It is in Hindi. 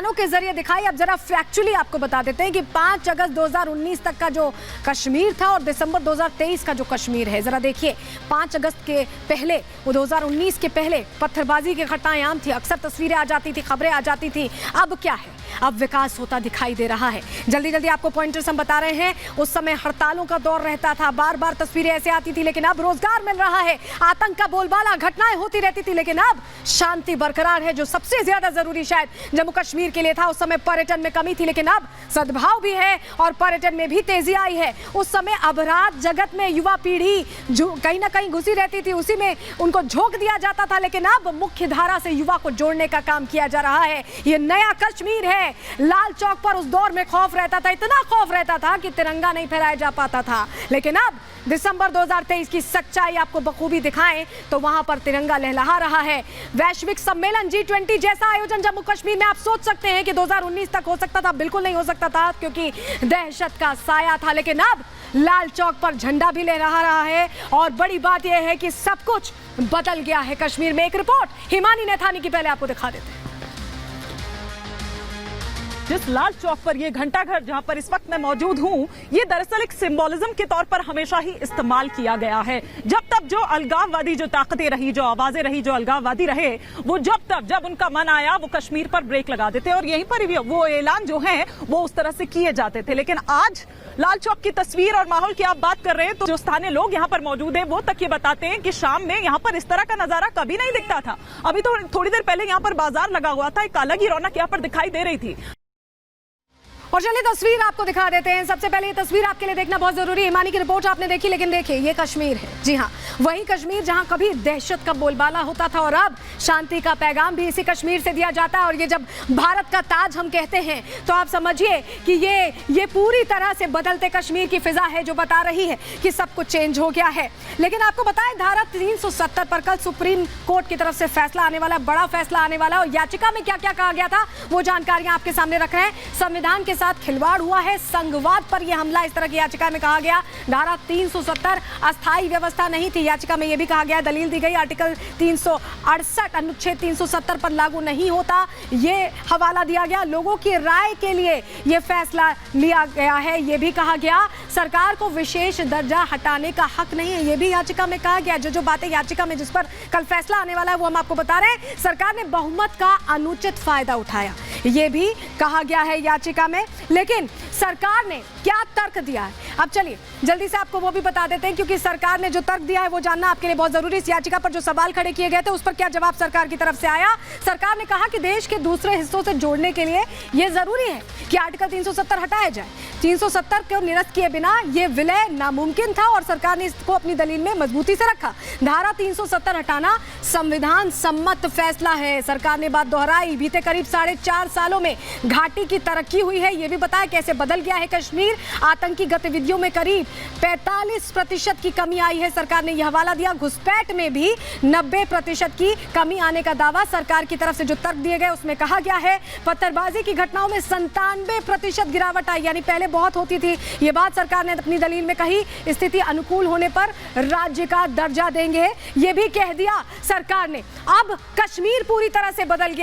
बयानों के जरिए दिखाई। अब जरा फैक्चुअली आपको बता देते हैं कि 5 अगस्त 2019 तक का जो कश्मीर था और दिसंबर 2023 का जो कश्मीर है, जरा देखिए। 5 अगस्त के पहले, वो 2019 के पहले पत्थरबाजी की घटनाएं आम थी, अक्सर तस्वीरें आ जाती थी, खबरें आ जाती थी। अब क्या है? अब विकास होता दिखाई दे रहा है। जल्दी जल्दी आपको पॉइंटर्स हम बता रहे हैं। उस समय हड़तालों का दौर रहता था, बार बार तस्वीरें ऐसे आती थी, लेकिन अब रोजगार मिल रहा है। आतंक का बोलबाला, घटनाएं होती रहती थी, लेकिन अब शांति बरकरार है, जो सबसे ज्यादा जरूरी शायद जम्मू कश्मीर के लिए था। उस समय पर्यटन में कमी थी, लेकिन अब सद्भाव भी है और पर्यटन में भी तेजी आई है। उस समय अपराध जगत में युवा पीढ़ी जो कहीं ना कहीं घुसी रहती थी, उसी में उनको झोंक दिया जाता था, लेकिन अब मुख्य धारा से युवा को जोड़ने का काम किया जा रहा है। ये नया कश्मीर है। लाल चौक पर उस दौर में खौफ रहता था, इतना खौफ रहता था कि तिरंगा नहीं फहराया जा पाता था, लेकिन अब दिसंबर 2023 की सच्चाई आपको बखूबी दिखाएं तो वहां पर तिरंगा लहलहा रहा है। वैश्विक सम्मेलन G20 जैसा आयोजन जम्मू कश्मीर में, आप सोच सकते हैं कि 2019 तक हो सकता था, बिल्कुल नहीं हो सकता था, क्योंकि दहशत का साया था, लेकिन अब लाल चौक पर झंडा भी लहरा रहा है। और बड़ी बात यह है कि सब कुछ बदल गया है कश्मीर में। एक रिपोर्ट हिमानी नैथानी की पहले आपको दिखा देते हैं। जिस लाल चौक पर ये घंटाघर जहां पर इस वक्त मैं मौजूद हूं, ये दरअसल एक सिंबोलिज्म के तौर पर हमेशा ही इस्तेमाल किया गया है। जब तक जो अलगाववादी जो ताकतें रही, जो आवाजें रही, जो अलगाववादी रहे, वो जब उनका मन आया वो कश्मीर पर ब्रेक लगा देते और यहीं पर वो ऐलान जो है वो उस तरह से किए जाते थे। लेकिन आज लाल चौक की तस्वीर और माहौल की आप बात कर रहे हैं, तो जो स्थानीय लोग यहाँ पर मौजूद हैं वो तक ये बताते हैं कि शाम में यहाँ पर इस तरह का नजारा कभी नहीं दिखता था। अभी तो थोड़ी देर पहले यहाँ पर बाजार लगा हुआ था, एक अलग ही रौनक यहाँ पर दिखाई दे रही थी। और चलिए तस्वीर आपको दिखा देते हैं। सबसे पहले ये तस्वीर आपके लिए देखना बहुत जरूरी है। हिमानी की रिपोर्ट आपने देखी, लेकिन देखिए ये कश्मीर है। जी हाँ, वही कश्मीर जहां कभी दहशत का बोलबाला होता था और अब शांति का पैगाम भी इसी कश्मीर से दिया जाता है। और ये जब भारत का ताज हम कहते हैं तो आप समझिए कि ये पूरी तरह से बदलते कश्मीर की फिजा है, जो बता रही है कि सब कुछ चेंज हो गया है। लेकिन आपको बताएं, धारा 370 पर कल सुप्रीम कोर्ट की तरफ से फैसला आने वाला, बड़ा फैसला आने वाला। और याचिका में क्या क्या कहा गया था वो जानकारियां आपके सामने रख रहे हैं। संविधान के साथ खिलवाड़ हुआ है, संघवाद पर यह हमला, इस तरह की याचिका में कहा गया। धारा 370 अस्थायी व्यवस्था नहीं थी, याचिका में यह भी कहा गया। दलील दी गई आर्टिकल 368 अनुच्छेद 370 पर लागू नहीं होता, ये हवाला दिया गया। लोगों की राय के लिए यह फैसला लिया गया है, यह भी कहा गया। सरकार को विशेष दर्जा हटाने का हक नहीं है, यह भी याचिका में कहा गया। जो बातें याचिका में जिस पर कल फैसला आने वाला है वो हम आपको बता रहे हैं। सरकार ने बहुमत का अनुचित फायदा उठाया, यह भी कहा गया है याचिका में। लेकिन सरकार ने क्या तर्क दिया है, अब चलिए जल्दी से आपको वो भी बता देते हैं, क्योंकि सरकार ने जो तर्क दिया है वो जानना आपके लिए बहुत जरूरी है। इस याचिका पर जो सवाल खड़े किए गए थे उस पर क्या जवाब सरकार की तरफ से आया। सरकार ने कहा कि देश के दूसरे हिस्सों से जोड़ने के लिए यह जरूरी है कि आर्टिकल 370 हटाया जाए। 370 को निरस्त किए बिना यह विलय नामुमकिन था और सरकार ने इसको अपनी दलील में मजबूती से रखा। धारा 370 हटाना संविधान सम्मत फैसला है, सरकार ने बात दोहराई। बीते करीब 4.5 सालों में घाटी की तरक्की हुई है, यह भी बताया कैसे बदल गया है कश्मीर। आतंकी गतिविधियों में करीब 45% की कमी आई है, सरकार ने यह हवाला दिया। घुसपैठ में भी 90% की कमी आने का दावा सरकार की तरफ से जो तर्क दिए गए उसमें कहा गया है। पत्थरबाजी की घटनाओं में 97% गिरावट आई, यानी पहले बहुत होती थी, ये बात सरकार ने अपनी दलील में कही। स्थिति अनुकूल होने पर राज्य का दर्जा देंगे, ये भी कह दिया सरकार ने। अब कश्मीर पूरी तरह से बदल गया।